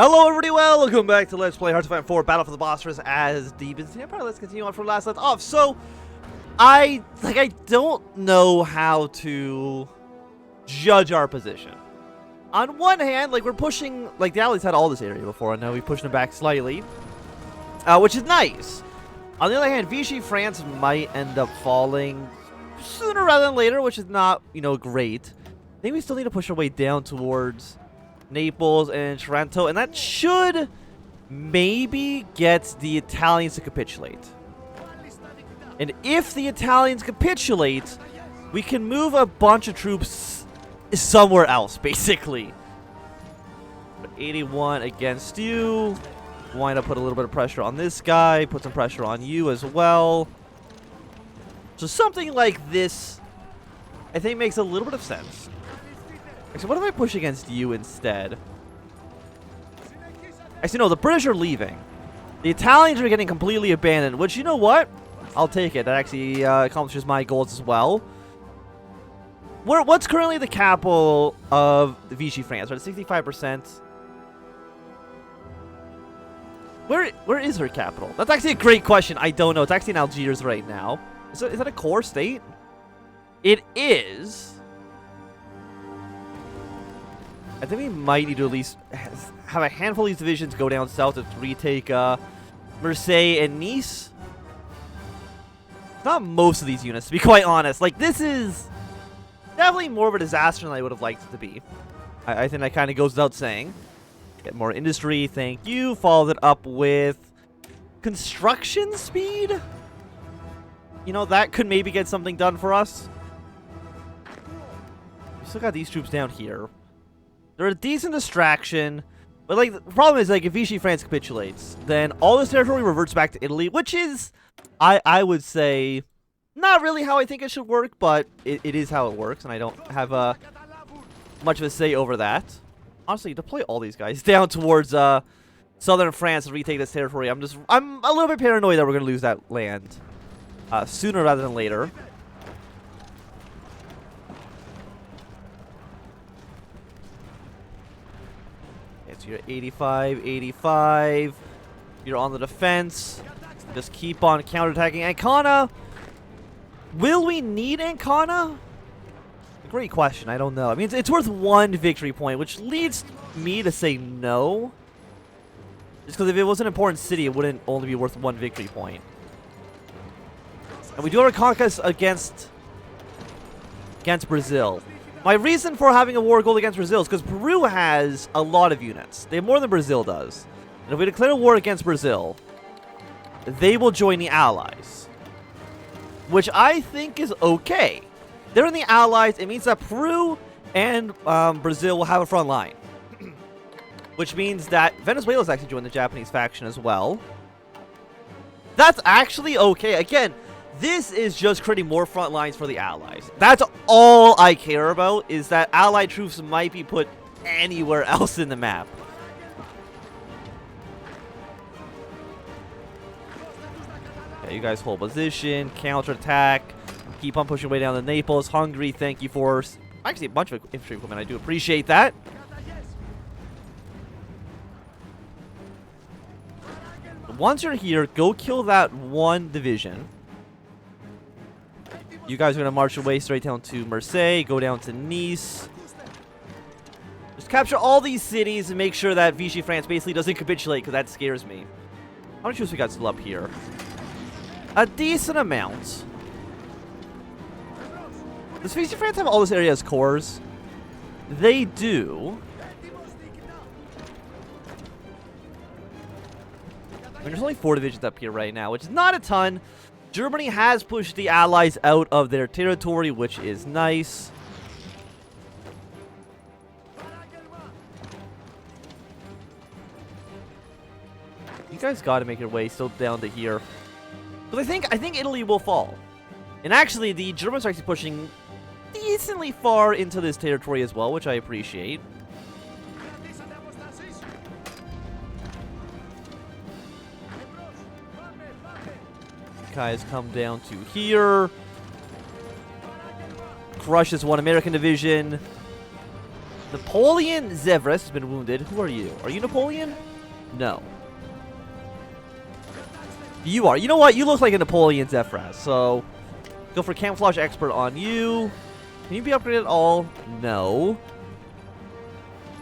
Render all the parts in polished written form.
Hello everybody, welcome back to Let's Play HOI4 Battle for the Bosporus as the Byzantine Empire. Let's continue on from last left off. So, I don't know how to judge our position. On one hand, we're pushing, the Allies had all this area before, and now we're pushing it back slightly, which is nice. On the other hand, Vichy France might end up falling sooner rather than later, which is not, great. I think we still need to push our way down towards Naples and Taranto, and that should maybe get the Italians to capitulate. And if the Italians capitulate, we can move a bunch of troops somewhere else, basically. But 81 against you. Wind up put a little bit of pressure on this guy, put some pressure on you as well. So something like this, I think, makes a little bit of sense. Actually, what if I push against you instead? Actually, no, the British are leaving. The Italians are getting completely abandoned, which, you know what? I'll take it. That actually accomplishes my goals as well. What's currently the capital of Vichy France? We're at 65%. Where is her capital? That's actually a great question. I don't know. It's actually in Algiers right now. Is that a core state? It is. I think we might need to at least have a handful of these divisions go down south to retake Marseille and Nice. Not most of these units, to be quite honest. This is definitely more of a disaster than I would have liked it to be. I think that kind of goes without saying. Get more industry, thank you. Followed it up with construction speed. You know, that could maybe get something done for us. We still got these troops down here. They're a decent distraction, but the problem is if Vichy France capitulates, then all this territory reverts back to Italy, which is, I would say, not really how I think it should work, but it is how it works, and I don't have much of a say over that. Honestly, deploy all these guys down towards southern France and retake this territory. I'm a little bit paranoid that we're gonna lose that land sooner rather than later. So you're 85, 85. You're on the defense. Just keep on counterattacking. Ancona. Will we need Ancona? Great question. I don't know. I mean, it's worth one victory point, which leads me to say no. Just because if it was an important city, it wouldn't only be worth one victory point. And we do have a conquest against Brazil. My reason for having a war goal against Brazil is because Peru has a lot of units. They have more than Brazil does. And if we declare a war against Brazil, they will join the Allies. Which I think is okay. They're in the Allies. It means that Peru and Brazil will have a front line. Which means that Venezuela's actually joined the Japanese faction as well. That's actually okay. Again, this is just creating more front lines for the Allies. That's all I care about, is that Allied troops might be put anywhere else in the map. Okay, you guys hold position, counterattack, keep on pushing way down to Naples. Hungary, thank you for actually a bunch of infantry equipment. I do appreciate that. Once you're here, go kill that one division. You guys are going to march your way straight down to Marseille, go down to Nice. Just capture all these cities and make sure that Vichy France basically doesn't capitulate, because that scares me. How many troops we got still up here? A decent amount. Does Vichy France have all this area as cores? They do. I mean, there's only 4 divisions up here right now, which is not a ton. Germany has pushed the Allies out of their territory, which is nice. You guys got to make your way still down to here. But I think Italy will fall. And actually, the Germans are actually pushing decently far into this territory as well, which I appreciate. Guys come down to here. Crush this one American division. Napoleon Zevres has been wounded. Who are you? Are you Napoleon? No. You are. You know what? You look like a Napoleon Zevres. So, go for Camouflage Expert on you. Can you be upgraded at all? No.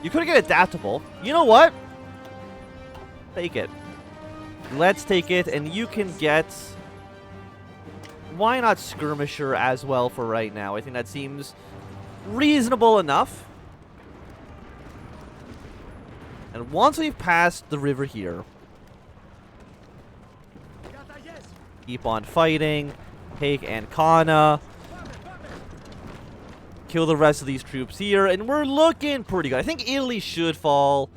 You could get Adaptable. You know what? Take it. Let's take it, and you can get... Why not Skirmisher as well for right now? I think that seems reasonable enough. And once we've passed the river here, keep on fighting, take Ancona, kill the rest of these troops here, and we're looking pretty good. I think Italy should fall.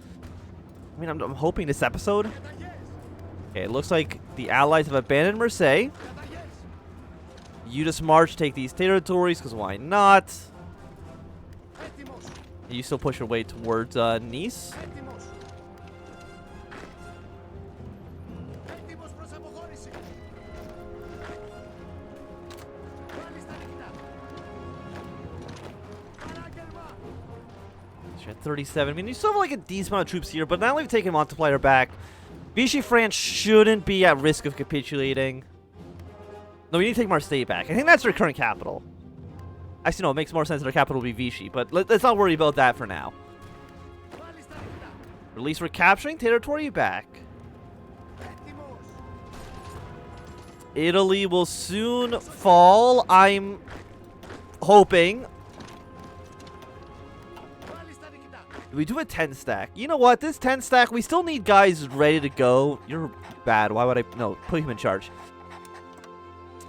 I mean, I'm hoping this episode. Okay, it looks like the Allies have abandoned Marseille. You just march, take these territories, because why not? You still push your way towards Nice. You're at 37. I mean, you still have like a decent amount of troops here, but now that we've taken Multiplier back, Vichy France shouldn't be at risk of capitulating. No, we need to take Marseille back. I think that's their current capital. Actually, no, it makes more sense that their capital would be Vichy, but let's not worry about that for now. At least we're capturing territory back. Italy will soon fall, I'm hoping. We do a 10 stack. You know what? This 10 stack, we still need guys ready to go. You're bad. Why would I? No, put him in charge.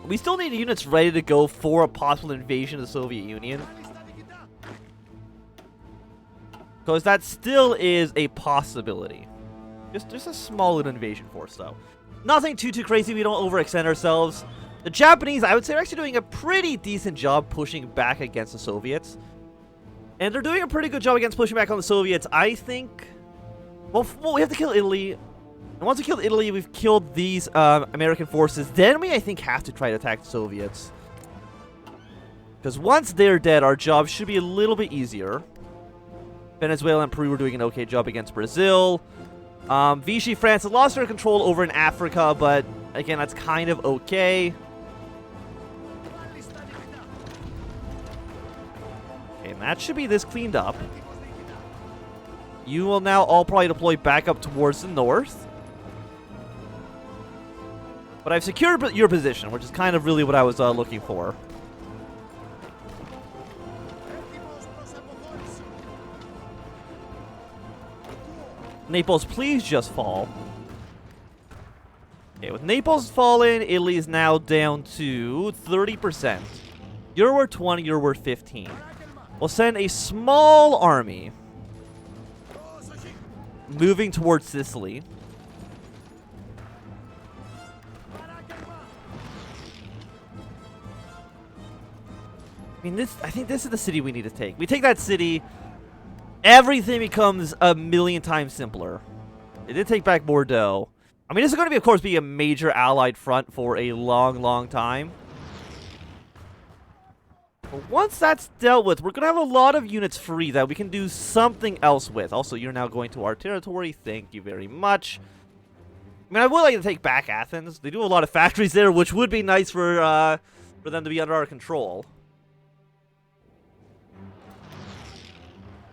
We still need units ready to go for a possible invasion of the Soviet Union. Because that still is a possibility. Just a small little invasion force, though. Nothing too crazy. We don't overextend ourselves. The Japanese, I would say, are actually doing a pretty decent job pushing back against the Soviets. And they're doing a pretty good job against pushing back on the Soviets. I think... Well, we have to kill Italy. And once we kill Italy, we've killed these American forces. Then we, I think, have to try to attack the Soviets. Because once they're dead, our job should be a little bit easier. Venezuela and Peru were doing an okay job against Brazil. Vichy France lost their control over in Africa, but again, that's kind of okay. Okay, and that should be this cleaned up. You will now all probably deploy back up towards the north. But I've secured your position, which is kind of really what I was looking for. Naples, please just fall. Okay, with Naples fallen, Italy is now down to 30%. You're worth 20, you're worth 15. We'll send a small army moving towards Sicily. I mean, I think this is the city we need to take. We take that city, everything becomes a million times simpler. It did take back Bordeaux. I mean, this is going to be, of course, be a major allied front for a long, long time. But once that's dealt with, we're going to have a lot of units free that we can do something else with. Also, you're now going to our territory. Thank you very much. I mean, I would like to take back Athens. They do a lot of factories there, which would be nice for them to be under our control.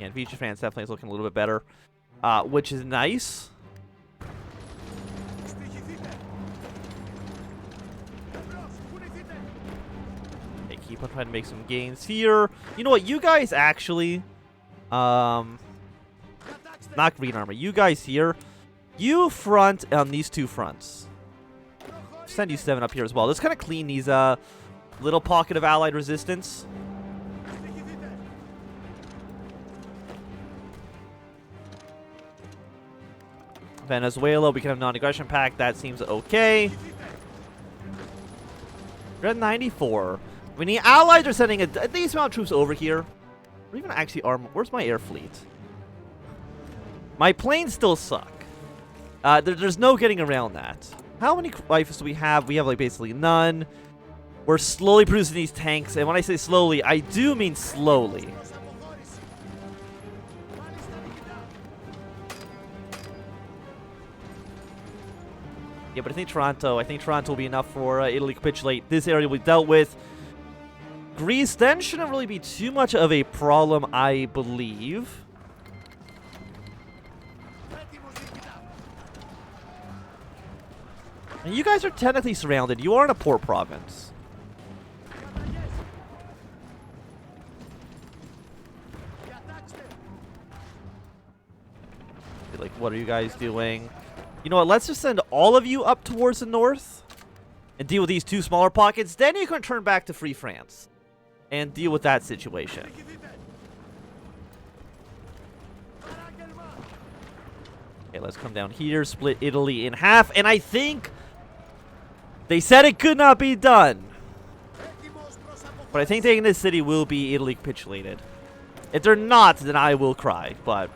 And Vichy France definitely is looking a little bit better, which is nice. Okay, keep on trying to make some gains here. You know what? You guys actually, not green armor. You guys here, you front on these two fronts. Send you 7 up here as well. Let's kind of clean these little pocket of allied resistance. Venezuela, we can have non-aggression pact. That seems okay. We're at 94. I mean, the Allies are sending a decent amount of troops over here. Or even actually arm. Where's my air fleet? My planes still suck. There's no getting around that. How many rifles do we have? We have like basically none. We're slowly producing these tanks, and when I say slowly, I do mean slowly. Yeah, but I think Toronto will be enough for Italy to capitulate. This area we dealt with. Greece then shouldn't really be too much of a problem, I believe. And you guys are technically surrounded. You are in a port province. Like, what are you guys doing? You know what? Let's just send all of you up towards the north and deal with these two smaller pockets. Then you can turn back to Free France and deal with that situation. Okay, let's come down here, split Italy in half, and I think they said it could not be done. But I think taking this city will be Italy capitulated. If they're not, then I will cry, but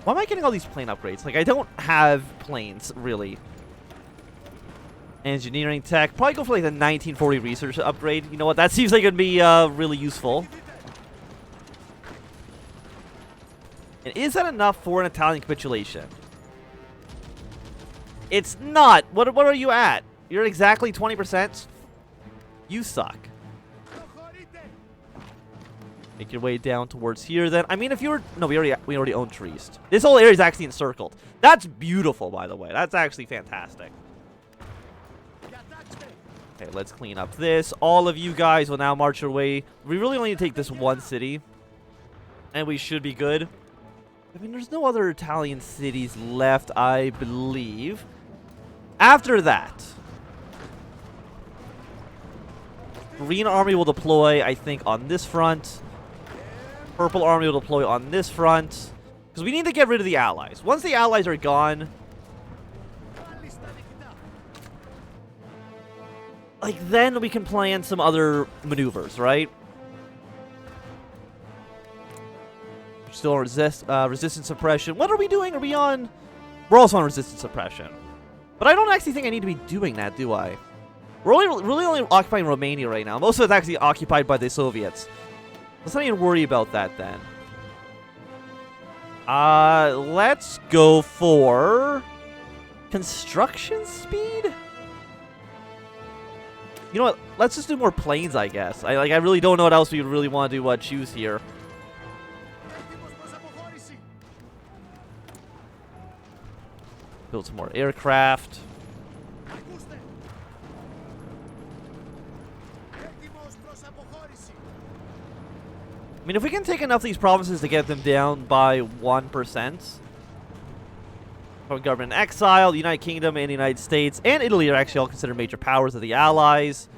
why am I getting all these plane upgrades? Like, I don't have planes, really. Engineering tech. Probably go for, like, the 1940 research upgrade. You know what? That seems like it'd be really useful. And is that enough for an Italian capitulation? It's not. What are you at? You're exactly 20%? You suck. Make your way down towards here then. I mean, if you were... No, we already own Trieste. This whole area is actually encircled. That's beautiful, by the way. That's actually fantastic. Okay, let's clean up this. All of you guys will now march your way. We really only need to take this one city. And we should be good. I mean, there's no other Italian cities left, I believe. After that, Green Army will deploy, I think, on this front. Purple Army will deploy on this front. Because we need to get rid of the allies. Once the allies are gone, like, then we can plan some other maneuvers, right? Still on resistance suppression. What are we doing? Are we on... We're also on resistance suppression. But I don't actually think I need to be doing that, do I? We're really only occupying Romania right now. Most of it's actually occupied by the Soviets. Let's not even worry about that then. Let's go for construction speed? You know what? Let's just do more planes, I guess. I really don't know what else we really want to choose here. Build some more aircraft. I mean, if we can take enough of these provinces to get them down by 1%. From government in exile, the United Kingdom and the United States and Italy are actually all considered major powers of the Allies.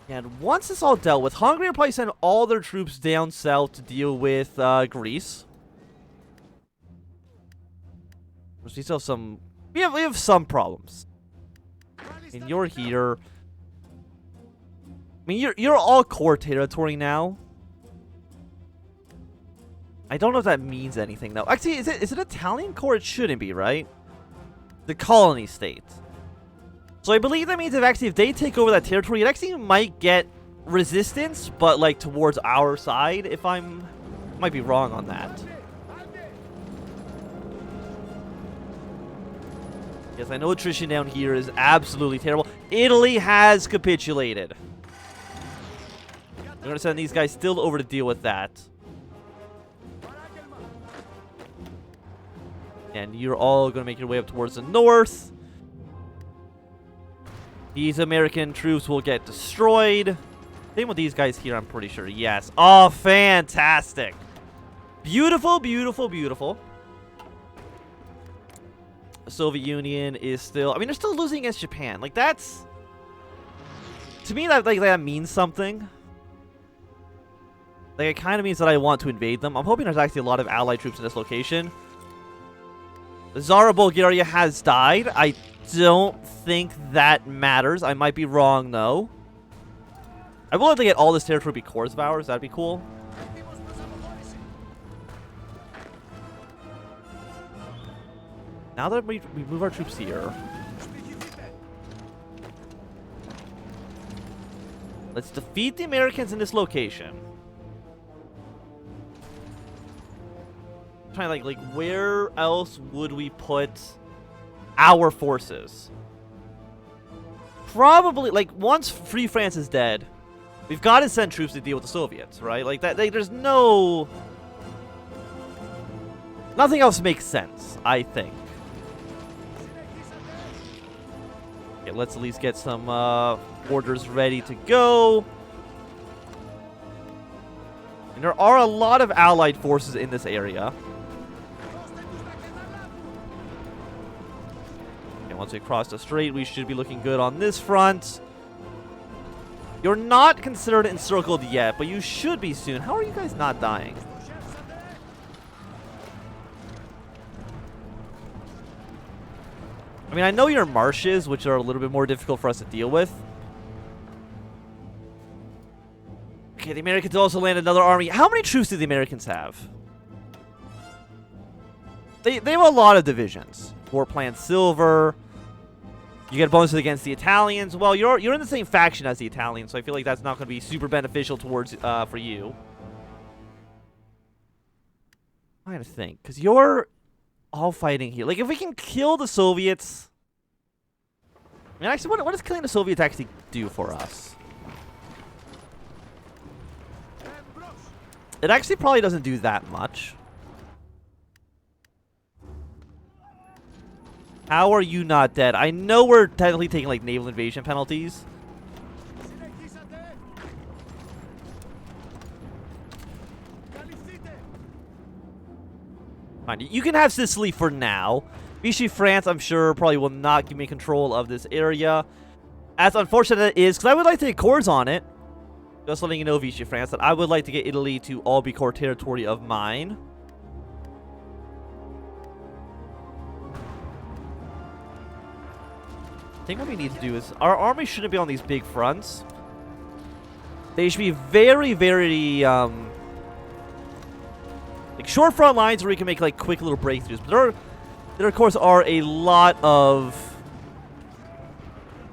And once it's all dealt with, Hungary will probably send all their troops down south to deal with Greece. We still have some... We have some problems. And you're here. I mean, you're all core territory now. I don't know if that means anything, though. Actually, is it Italian core? It shouldn't be, right? The colony state. So I believe that means if they take over that territory, it actually might get resistance, but, like, towards our side, if I'm... Might be wrong on that. Yes, I know attrition down here is absolutely terrible. Italy has capitulated. I'm going to send these guys still over to deal with that. And you're all going to make your way up towards the north. These American troops will get destroyed. Same with these guys here, I'm pretty sure. Yes. Oh, fantastic. Beautiful, beautiful, beautiful. The Soviet Union is still... I mean, they're still losing against Japan. Like, that's... To me, that means something. Like, it kind of means that I want to invade them. I'm hoping there's actually a lot of allied troops in this location. The Tsar of Bulgaria has died. I don't think that matters. I might be wrong, though. I will have to get all this territory to be cores of ours. That'd be cool. Now that we move our troops here, let's defeat the Americans in this location. trying to like where else would we put our forces? Probably like once Free France is dead, we've got to send troops to deal with the Soviets, right? Like that. There's nothing else makes sense, I think. Okay, let's at least get some orders ready to go. And there are a lot of allied forces in this area. Okay, once we cross the strait, we should be looking good on this front. You're not considered encircled yet, but you should be soon. How are you guys not dying? I mean, I know you're marshes, which are a little bit more difficult for us to deal with. Okay, the Americans also land another army. How many troops do the Americans have? They have a lot of divisions. War Plan Silver. You get bonuses against the Italians. Well, you're in the same faction as the Italians, so I feel like that's not going to be super beneficial towards for you. I'm trying to think, because you're all fighting here. Like, if we can kill the Soviets... I mean, actually, what does killing the Soviets actually do for us? It actually probably doesn't do that much. How are you not dead? I know we're technically taking, like, naval invasion penalties. Fine, you can have Sicily for now. Vichy France, I'm sure, probably will not give me control of this area. As unfortunate it is, because I would like to get cores on it. Just letting you know, Vichy France, that I would like to get Italy to all be core territory of mine. I think what we need to do is... Our army shouldn't be on these big fronts. They should be very, very... like short front lines where we can make like quick little breakthroughs. But there of course are a lot of...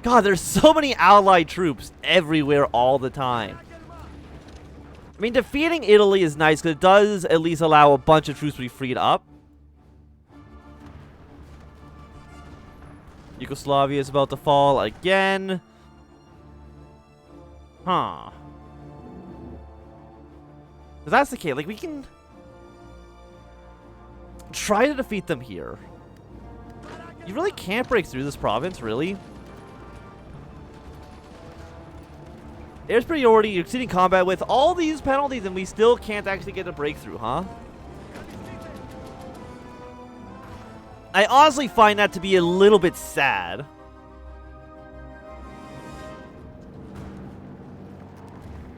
God, there's so many allied troops everywhere all the time. I mean, defeating Italy is nice because it does at least allow a bunch of troops to be freed up. Yugoslavia is about to fall again. Huh. If that's the case, like, we can try to defeat them here. You really can't break through this province, really? Air superiority, you're exceeding combat with all these penalties, and we still can't actually get a breakthrough, huh? I honestly find that to be a little bit sad. Okay,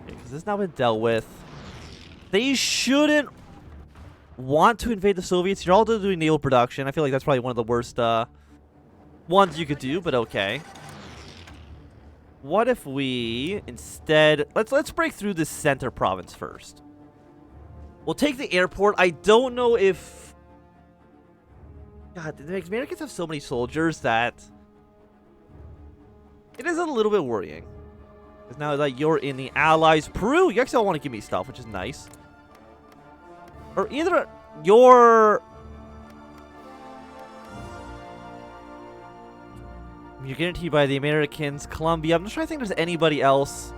because this has now been dealt with. They shouldn't want to invade the Soviets. You're all doing naval production. I feel like that's probably one of the worst ones you could do, but okay. What if we instead... Let's break through this center province first. We'll take the airport. I don't know if... God, the Americans have so many soldiers that... It is a little bit worrying. Because now that you're in the Allies... Peru, you actually don't want to give me stuff, which is nice. Or either you're guaranteed by the Americans. Colombia. I'm just trying to think if there's anybody else.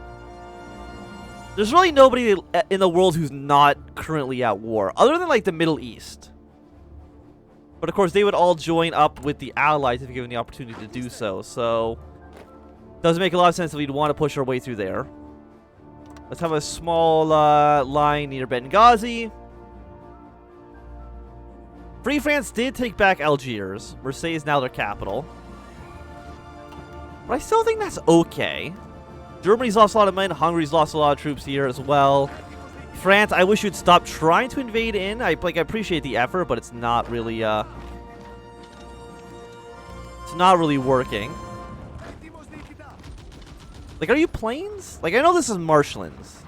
There's really nobody in the world who's not currently at war. Other than, like, the Middle East. But, of course, they would all join up with the Allies if given the opportunity to do so. So, doesn't make a lot of sense that we'd want to push our way through there. Let's have a small line near Benghazi. Free France did take back Algiers. Marseille is now their capital. But I still think that's okay. Germany's lost a lot of men. Hungary's lost a lot of troops here as well. France, I wish you'd stop trying to invade in. I appreciate the effort, but it's not really working. Like, are you planes? Like, I know this is marshlands.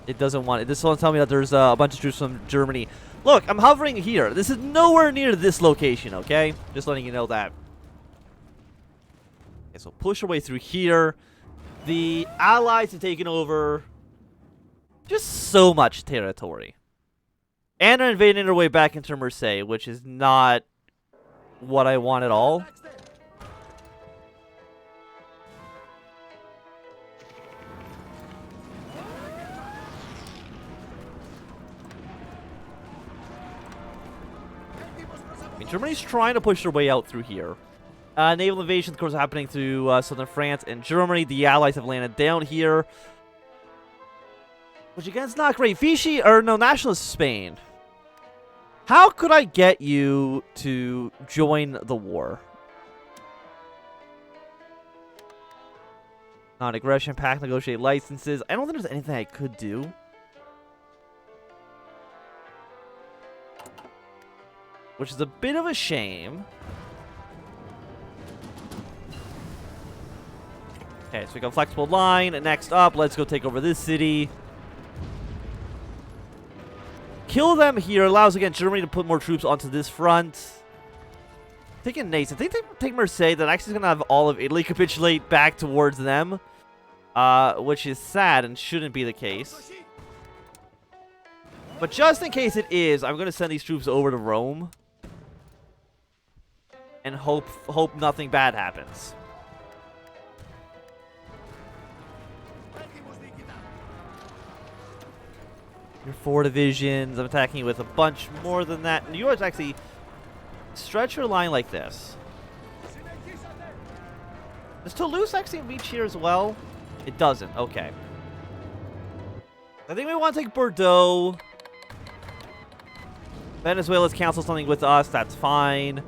It doesn't want it. This will tell me that there's a bunch of troops from Germany. Look, I'm hovering here. This is nowhere near this location, okay? Just letting you know that. Okay, so push our way through here. The Allies have taken over Just so much territory. And are invading their way back into Marseille, which is not what I want at all. I mean, Germany's trying to push their way out through here. Naval invasions, of course, are happening through southern France and Germany. The Allies have landed down here. Which, again, is not great. Vichy, or no, Nationalist Spain. How could I get you to join the war? Non-aggression pact, negotiate licenses. I don't think there's anything I could do. Which is a bit of a shame. Okay, so we got flexible line. Next up, let's go take over this city. Kill them here allows, again, Germany to put more troops onto this front. Taking Nice. I think they take Marseille. That actually is going to have all of Italy capitulate back towards them. Which is sad and shouldn't be the case. But just in case it is, I'm going to send these troops over to Rome. And hope nothing bad happens. Your 4 divisions. I'm attacking you with a bunch more than that. And you guys actually stretch your line like this. Does Toulouse actually reach here as well? It doesn't. Okay. I think we want to take Bordeaux. Venezuela's council something with us. That's fine.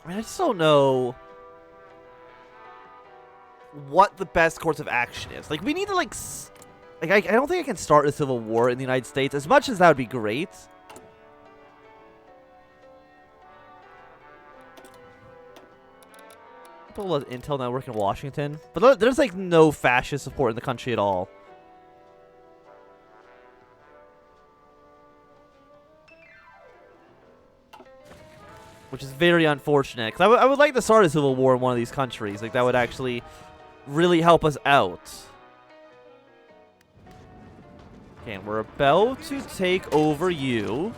I mean, I just don't know what the best course of action is. Like, we need to, like I don't think I can start a civil war in the United States, as much as that would be great. People Intel network in Washington. But there's, like, no fascist support in the country at all. Which is very unfortunate, because I would like to start a civil war in one of these countries. Like, that would actually really help us out. Okay, and we're about to take over you.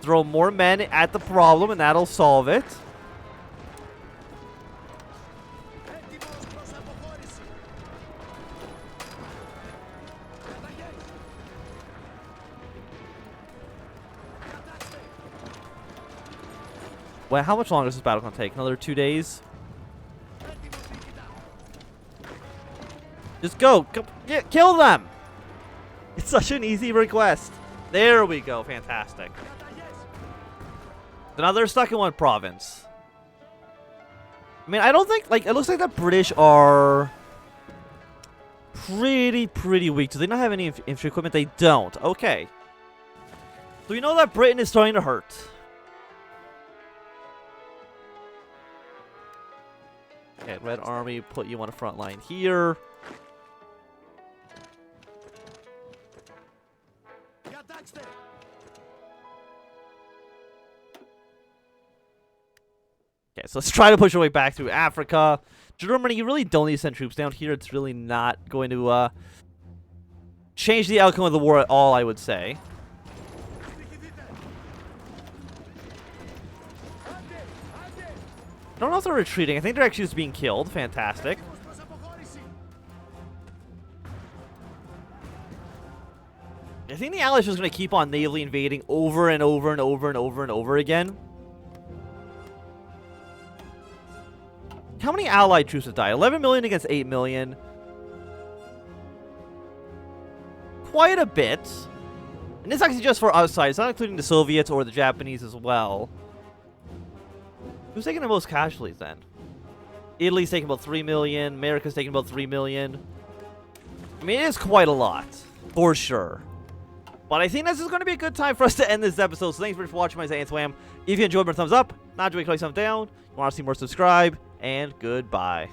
Throw more men at the problem, and that'll solve it. Well, how much longer is this battle going to take? Another 2 days? Just go. Kill them! It's such an easy request. There we go. Fantastic. So now they're stuck in one province. I mean, I don't think... Like, it looks like the British are pretty weak. Do they not have any infantry equipment? They don't. Okay. So we know that Britain is starting to hurt. Okay, Red Army, put you on the front line here. Okay, so let's try to push our way back through Africa. Germany, you really don't need to send troops down here. It's really not going to change the outcome of the war at all, I would say. I don't know if they're retreating. I think they're actually just being killed. Fantastic. I think the Allies are just going to keep on navally invading over and over and over and over and over again. How many Allied troops have died? 11 million against 8 million. Quite a bit. And this is actually just for outside. It's not including the Soviets or the Japanese as well. Who's taking the most casualties then? Italy's taking about 3 million. America's taking about 3 million. I mean, it is quite a lot. For sure. But I think this is going to be a good time for us to end this episode. So thanks for watching. My name is Anthnwam. If you enjoyed, give a thumbs up. Not enjoying, click thumbs down. If you want to see more, subscribe. And goodbye.